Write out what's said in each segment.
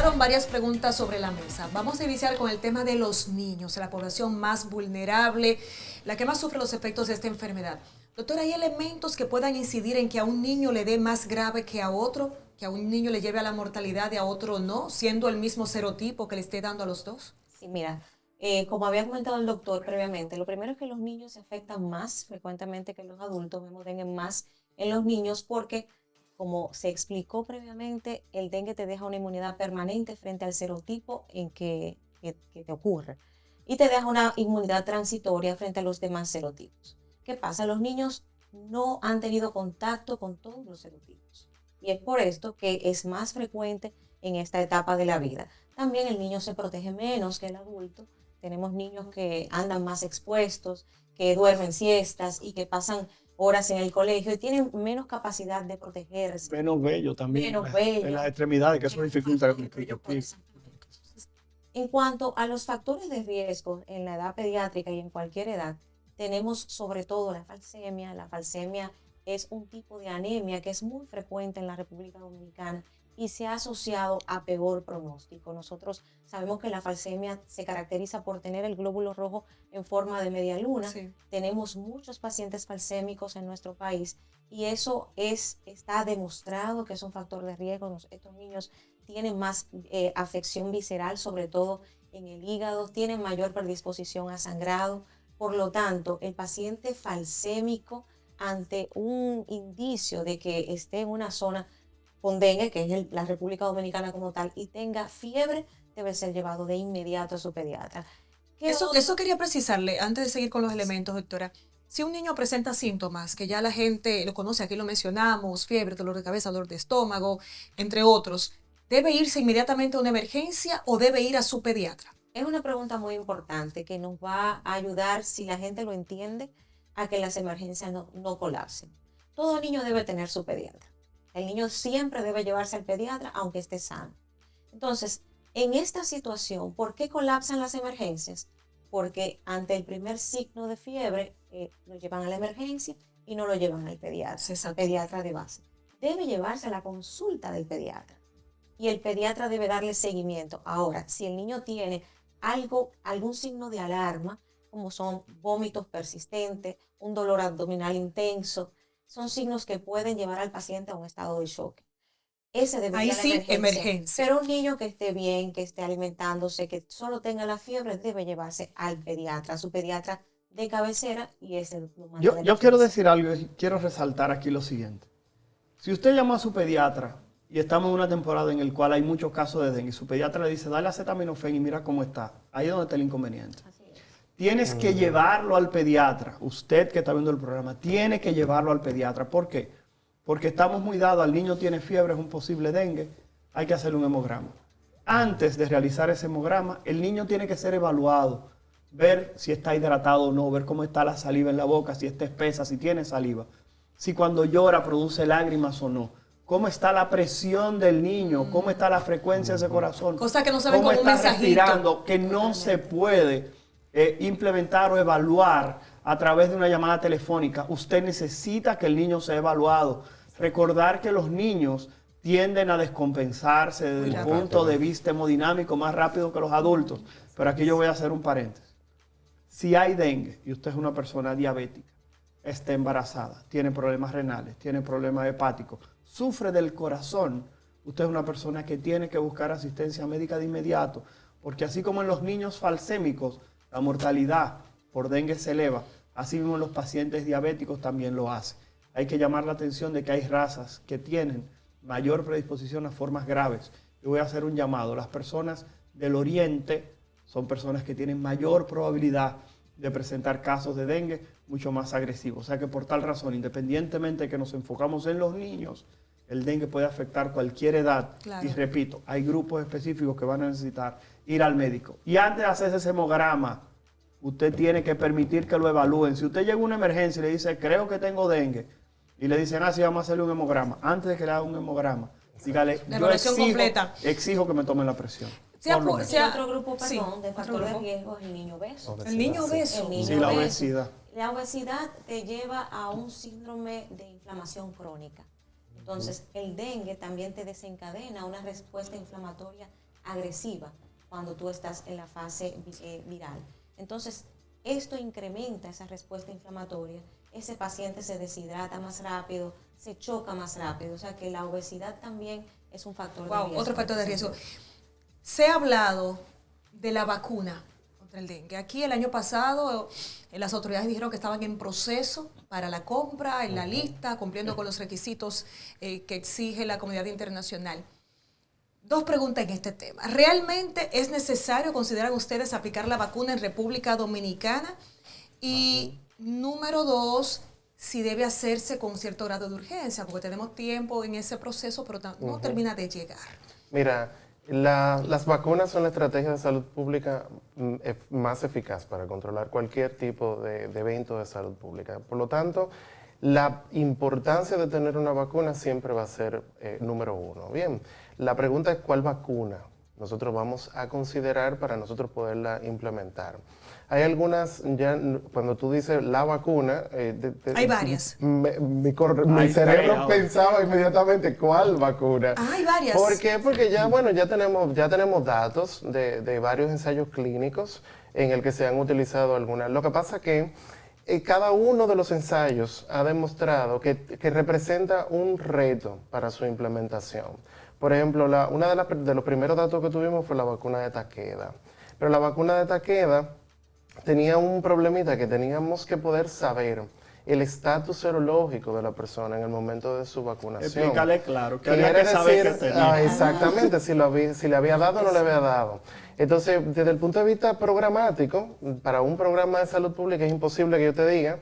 quedaron varias preguntas sobre la mesa. Vamos a iniciar con el tema de los niños, la población más vulnerable, la que más sufre los efectos de esta enfermedad. Doctora, ¿hay elementos que puedan incidir en que a un niño le dé más grave que a otro? ¿Que a un niño le lleve a la mortalidad y a otro no, siendo el mismo serotipo que le esté dando a los dos? Sí, mira, como había comentado el doctor previamente, lo primero es que los niños se afectan más frecuentemente que los adultos. Vemos dengue más en los niños porque, como se explicó previamente, el dengue te deja una inmunidad permanente frente al serotipo en que te ocurre y te deja una inmunidad transitoria frente a los demás serotipos. ¿Qué pasa? Los niños no han tenido contacto con todos los serotipos y es por esto que es más frecuente en esta etapa de la vida. También el niño se protege menos que el adulto. Tenemos niños que andan más expuestos, que duermen siestas y que pasan horas en el colegio y tienen menos capacidad de protegerse. Menos bello también, Menos bello. en las extremidades, que eso dificulta. En cuanto a los factores de riesgo en la edad pediátrica y en cualquier edad, tenemos sobre todo la falsemia. La falsemia es un tipo de anemia que es muy frecuente en la República Dominicana y se ha asociado a peor pronóstico. Nosotros sabemos que la falsemia se caracteriza por tener el glóbulo rojo en forma de media luna. Sí. Tenemos muchos pacientes falsémicos en nuestro país y eso está demostrado que es un factor de riesgo. Estos niños tienen más afección visceral, sobre todo en el hígado, tienen mayor predisposición a sangrado. Por lo tanto, el paciente falsémico, ante un indicio de que esté en una zona con dengue, que es la República Dominicana como tal, y tenga fiebre, debe ser llevado de inmediato a su pediatra. Eso quería precisarle, antes de seguir con los elementos, doctora. Si un niño presenta síntomas, que ya la gente lo conoce, aquí lo mencionamos, fiebre, dolor de cabeza, dolor de estómago, entre otros, ¿debe irse inmediatamente a una emergencia o debe ir a su pediatra? Es una pregunta muy importante que nos va a ayudar, si la gente lo entiende, a que las emergencias no colapsen. Todo niño debe tener su pediatra. El niño siempre debe llevarse al pediatra aunque esté sano. Entonces, en esta situación, ¿por qué colapsan las emergencias? Porque ante el primer signo de fiebre, lo llevan a la emergencia y no lo llevan al pediatra de base. Debe llevarse a la consulta del pediatra y el pediatra debe darle seguimiento. Ahora, si el niño tiene algún signo de alarma, como son vómitos persistentes, un dolor abdominal intenso, son signos que pueden llevar al paciente a un estado de shock. Ese debe ir a la emergencia. Pero un niño que esté bien, que esté alimentándose, que solo tenga la fiebre, debe llevarse al pediatra, a su pediatra de cabecera, y ese lo manda. Yo quiero decir algo y quiero resaltar aquí lo siguiente. Si usted llama a su pediatra y estamos en una temporada en la cual hay muchos casos de dengue y su pediatra le dice, dale acetaminofén y mira cómo está, ahí es donde está el inconveniente. Tienes que llevarlo al pediatra. Usted que está viendo el programa, tiene que llevarlo al pediatra. ¿Por qué? Porque estamos muy dados, al niño tiene fiebre, es un posible dengue, hay que hacerle un hemograma. Antes de realizar ese hemograma, el niño tiene que ser evaluado, ver si está hidratado o no, ver cómo está la saliva en la boca, si está espesa, si tiene saliva, si cuando llora produce lágrimas o no, cómo está la presión del niño, cómo está la frecuencia de ese corazón, cosa que no se ve como un está mensajito. Respirando, que no se puede implementar o evaluar a través de una llamada telefónica. Usted necesita que el niño sea evaluado. Recordar que los niños tienden a descompensarse desde el punto de vista hemodinámico más rápido que los adultos. Pero aquí yo voy a hacer un paréntesis. Si hay dengue y usted es una persona diabética, está embarazada, tiene problemas renales, tiene problemas hepáticos, sufre del corazón, usted es una persona que tiene que buscar asistencia médica de inmediato, porque así como en los niños falsémicos, la mortalidad por dengue se eleva, así mismo en los pacientes diabéticos también lo hace. Hay que llamar la atención de que hay razas que tienen mayor predisposición a formas graves. Yo voy a hacer un llamado. Las personas del oriente son personas que tienen mayor probabilidad de presentar casos de dengue mucho más agresivos. O sea que por tal razón, independientemente de que nos enfocamos en los niños, el dengue puede afectar cualquier edad. Claro. Y repito, hay grupos específicos que van a necesitar ir al médico. Y antes de hacer ese hemograma, usted tiene que permitir que lo evalúen. Si usted llega a una emergencia y le dice, creo que tengo dengue, y le dicen, sí, vamos a hacerle un hemograma. Antes de que le haga un hemograma, dígale, yo exijo que me tomen la presión. Otro grupo, de factor de riesgo es el niño obeso. El niño obeso. La obesidad. La obesidad te lleva a un síndrome de inflamación crónica. Entonces, el dengue también te desencadena una respuesta inflamatoria agresiva cuando tú estás en la fase viral. Entonces, esto incrementa esa respuesta inflamatoria, ese paciente se deshidrata más rápido, se choca más rápido, o sea que la obesidad también es un factor de riesgo. Otro factor de riesgo. Se ha hablado de la vacuna contra el dengue. Aquí el año pasado las autoridades dijeron que estaban en proceso para la compra, en la lista, cumpliendo con los requisitos que exige la comunidad internacional. Dos preguntas en este tema. ¿Realmente es necesario, consideran ustedes, aplicar la vacuna en República Dominicana? Y número dos, si debe hacerse con cierto grado de urgencia, porque tenemos tiempo en ese proceso, pero no termina de llegar. Mira, las vacunas son la estrategia de salud pública más eficaz para controlar cualquier tipo de evento de salud pública. Por lo tanto, la importancia de tener una vacuna siempre va a ser número uno. Bien, la pregunta es ¿cuál vacuna nosotros vamos a considerar para nosotros poderla implementar? Hay algunas, ya cuando tú dices la vacuna... hay varias. Mi cerebro pensaba inmediatamente ¿cuál vacuna? Hay varias. ¿Por qué? Porque ya tenemos datos de varios ensayos clínicos en el que se han utilizado algunas. Lo que pasa que cada uno de los ensayos ha demostrado que representa un reto para su implementación. Por ejemplo, uno de los primeros datos que tuvimos fue la vacuna de Takeda. Pero la vacuna de Takeda tenía un problemita que teníamos que poder saber el estatus serológico de la persona en el momento de su vacunación. Explícale claro, que había que saber que tenía. Exactamente, si le había dado o no le había dado. Entonces, desde el punto de vista programático, para un programa de salud pública es imposible que yo te diga,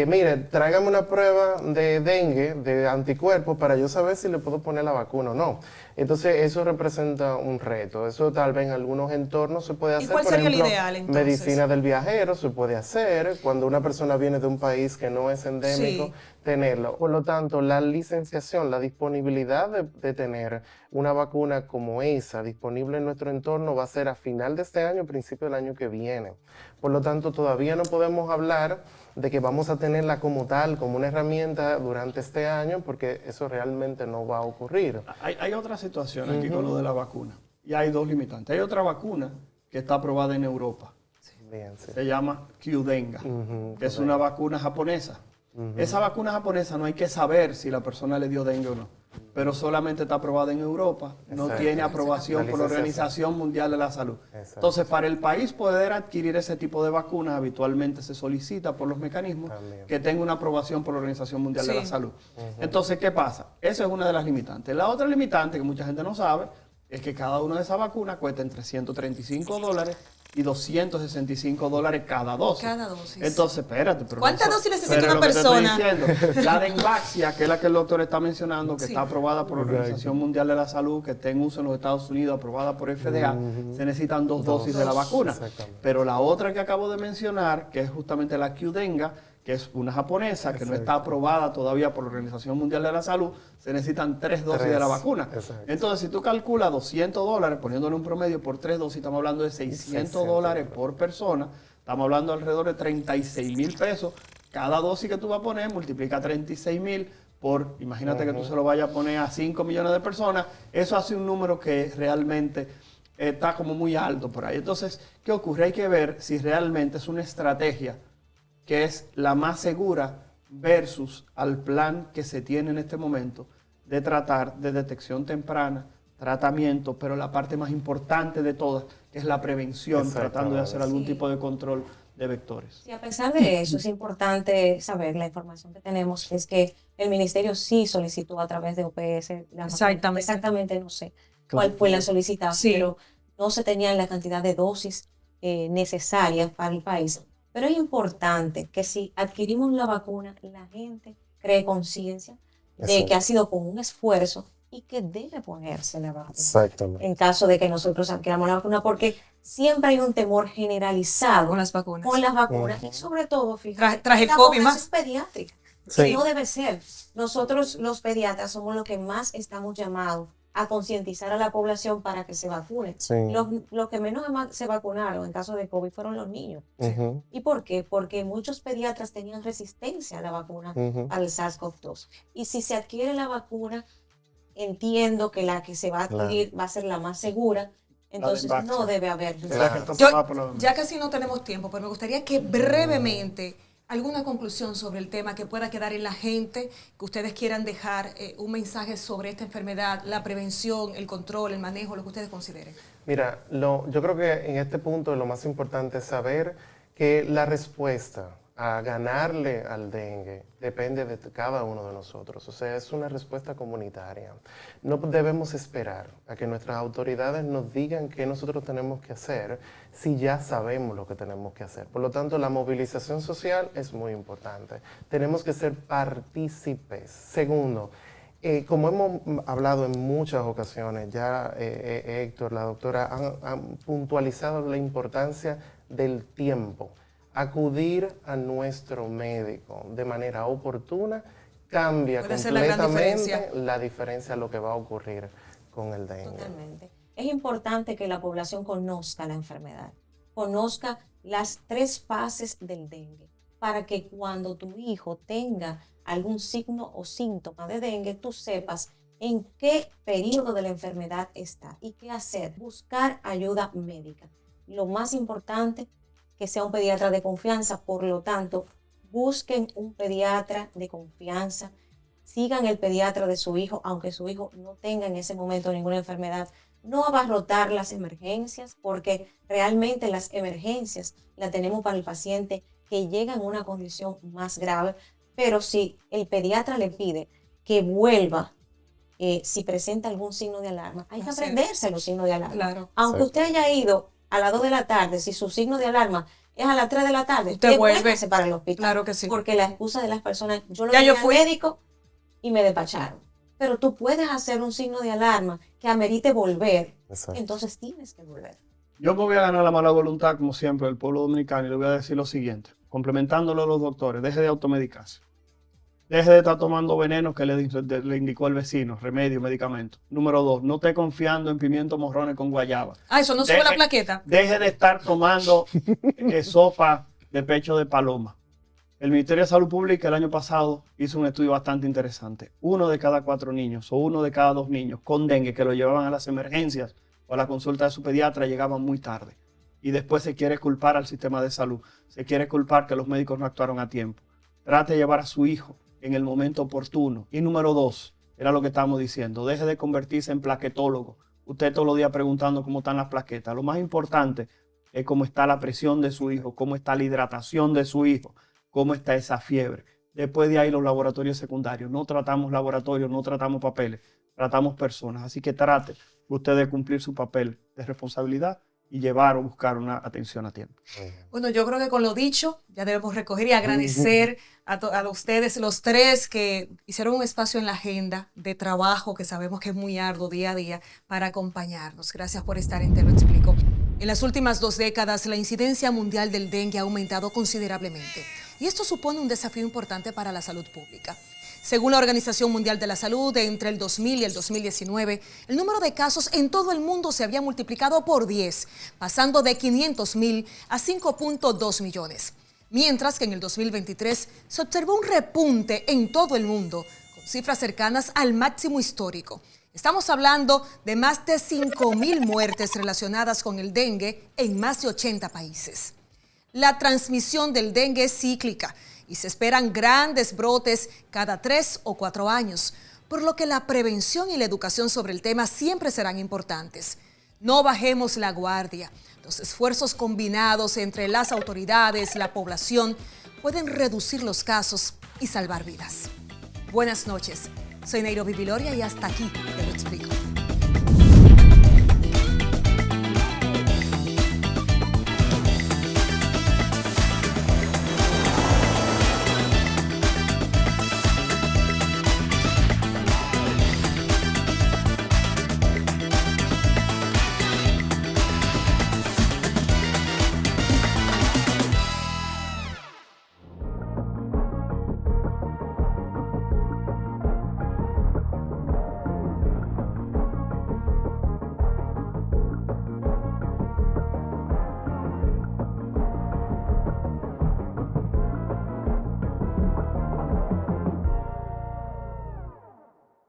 mire, tráigame una prueba de dengue, de anticuerpos, para yo saber si le puedo poner la vacuna o no. Entonces, eso representa un reto. Eso tal vez en algunos entornos se puede hacer. ¿Y cuál sería el ideal, entonces? Medicina del viajero se puede hacer. Cuando una persona viene de un país que no es endémico, tenerlo. Por lo tanto, la licenciación, la disponibilidad de tener una vacuna como esa disponible en nuestro entorno va a ser a final de este año, principio del año que viene. Por lo tanto, todavía no podemos hablar de que vamos a tenerla como tal, como una herramienta durante este año, porque eso realmente no va a ocurrir. Hay otra situación aquí con lo de la vacuna. Y hay dos limitantes. Hay otra vacuna que está aprobada en Europa. Bien, sí. Se llama Qdenga, que es una vacuna japonesa. Esa vacuna japonesa no hay que saber si la persona le dio dengue o no, pero solamente está aprobada en Europa, no tiene aprobación por la Organización Mundial de la Salud. Entonces, para el país poder adquirir ese tipo de vacunas, habitualmente se solicita por los mecanismos que tenga una aprobación por la Organización Mundial de la Salud. Entonces, ¿qué pasa? Eso es una de las limitantes. La otra limitante, que mucha gente no sabe, es que cada una de esas vacunas cuesta entre $135 y $265 cada dosis. Cada dosis. Entonces, espérate. ¿Cuántas dosis necesita una persona? La Dengvaxia, que es la que el doctor está mencionando, que está aprobada por la Organización Mundial de la Salud, que está en uso en los Estados Unidos, aprobada por FDA, se necesitan 2 dosis de la vacuna. Pero la otra que acabo de mencionar, que es justamente la Qdenga, que es una japonesa, que no está aprobada todavía por la Organización Mundial de la Salud, se necesitan 3 dosis de la vacuna. Entonces, si tú calculas $200, poniéndole un promedio por 3 dosis, estamos hablando de $600 por persona, estamos hablando alrededor de 36 mil pesos. Cada dosis que tú vas a poner, multiplica 36 mil por, imagínate que tú se lo vayas a poner a 5 millones de personas, eso hace un número que realmente está como muy alto por ahí. Entonces, ¿qué ocurre? Hay que ver si realmente es una estrategia que es la más segura versus al plan que se tiene en este momento de tratar de detección temprana, tratamiento, pero la parte más importante de todas, que es la prevención, tratando de hacer algún tipo de control de vectores. Sí, a pesar de eso, es importante saber, la información que tenemos es que el ministerio sí solicitó a través de OPS, exactamente no sé cuál fue la solicitada, pero no se tenían la cantidad de dosis necesarias para el país. Pero es importante que si adquirimos la vacuna, la gente cree conciencia de que ha sido con un esfuerzo y que debe ponerse la vacuna. Exactamente. En caso de que nosotros adquiramos la vacuna, porque siempre hay un temor generalizado con las vacunas. Y sobre todo, fíjate, tras el COVID más. Es pediátrica. No debe ser. Nosotros los pediatras somos los que más estamos llamados a concientizar a la población para que se vacune. Los que menos se vacunaron en caso de COVID fueron los niños. ¿Y por qué? Porque muchos pediatras tenían resistencia a la vacuna al SARS-CoV-2. Y si se adquiere la vacuna, entiendo que la que se va a adquirir va a ser la más segura Entonces no debe haber. Ya casi no tenemos tiempo, pero me gustaría que brevemente alguna conclusión sobre el tema que pueda quedar en la gente, que ustedes quieran dejar un mensaje sobre esta enfermedad, la prevención, el control, el manejo, lo que ustedes consideren. Mira, yo creo que en este punto lo más importante es saber que la respuesta a ganarle al dengue depende de cada uno de nosotros. O sea, es una respuesta comunitaria. No debemos esperar a que nuestras autoridades nos digan qué nosotros tenemos que hacer si ya sabemos lo que tenemos que hacer. Por lo tanto, la movilización social es muy importante. Tenemos que ser partícipes. Segundo, como hemos hablado en muchas ocasiones, ya Héctor, la doctora, han puntualizado la importancia del tiempo. Acudir a nuestro médico de manera oportuna cambia completamente la diferencia a lo que va a ocurrir con el dengue. Totalmente. Es importante que la población conozca la enfermedad, conozca las 3 fases del dengue, para que cuando tu hijo tenga algún signo o síntoma de dengue, tú sepas en qué periodo de la enfermedad está y qué hacer. Buscar ayuda médica. Lo más importante, que sea un pediatra de confianza. Por lo tanto, busquen un pediatra de confianza, sigan el pediatra de su hijo, aunque su hijo no tenga en ese momento ninguna enfermedad. No abarrotar las emergencias, porque realmente las emergencias las tenemos para el paciente que llega en una condición más grave, pero si el pediatra le pide que vuelva, si presenta algún signo de alarma, hay que aprenderse los signos de alarma. Claro. Aunque usted haya ido a las 2 de la tarde, si su signo de alarma es a las 3 de la tarde, usted vuelve para el hospital. Claro que sí. Porque la excusa de las personas, yo fui al médico y me despacharon. Pero tú puedes hacer un signo de alarma que amerite volver. Exacto. Entonces tienes que volver. Yo me voy a ganar la mala voluntad, como siempre, del pueblo dominicano, y le voy a decir lo siguiente, complementándolo a los doctores: deje de automedicarse. Deje de estar tomando veneno que le indicó el vecino, remedio, medicamento. Número 2, no esté confiando en pimiento morrones con guayaba. Eso no sube la plaqueta. Deje de estar tomando sopa de pecho de paloma. El Ministerio de Salud Pública el año pasado hizo un estudio bastante interesante. 1 de cada 4 niños o 1 de cada 2 niños con dengue que lo llevaban a las emergencias o a la consulta de su pediatra llegaban muy tarde. Y después se quiere culpar al sistema de salud. Se quiere culpar que los médicos no actuaron a tiempo. Trate de llevar a su hijo en el momento oportuno. Y número 2, era lo que estamos diciendo, deje de convertirse en plaquetólogo. Usted todos los días preguntando cómo están las plaquetas. Lo más importante es cómo está la presión de su hijo, cómo está la hidratación de su hijo, cómo está esa fiebre. Después de ahí los laboratorios secundarios. No tratamos laboratorios, no tratamos papeles, tratamos personas. Así que trate usted de cumplir su papel de responsabilidad y llevar o buscar una atención a tiempo. Bueno, yo creo que con lo dicho ya debemos recoger y agradecer a ustedes los 3 que hicieron un espacio en la agenda de trabajo que sabemos que es muy arduo día a día para acompañarnos. Gracias por estar en Te lo explico. En las últimas 2 décadas, la incidencia mundial del dengue ha aumentado considerablemente y esto supone un desafío importante para la salud pública. Según la Organización Mundial de la Salud, entre el 2000 y el 2019, el número de casos en todo el mundo se había multiplicado por 10, pasando de 500,000 a 5.2 millones. Mientras que en el 2023 se observó un repunte en todo el mundo, con cifras cercanas al máximo histórico. Estamos hablando de más de 5.000 muertes relacionadas con el dengue en más de 80 países. La transmisión del dengue es cíclica y se esperan grandes brotes cada 3 o 4 años, por lo que la prevención y la educación sobre el tema siempre serán importantes. No bajemos la guardia. Los esfuerzos combinados entre las autoridades, la población, pueden reducir los casos y salvar vidas. Buenas noches. Soy Nairobi Viloria y hasta aquí Te lo explico.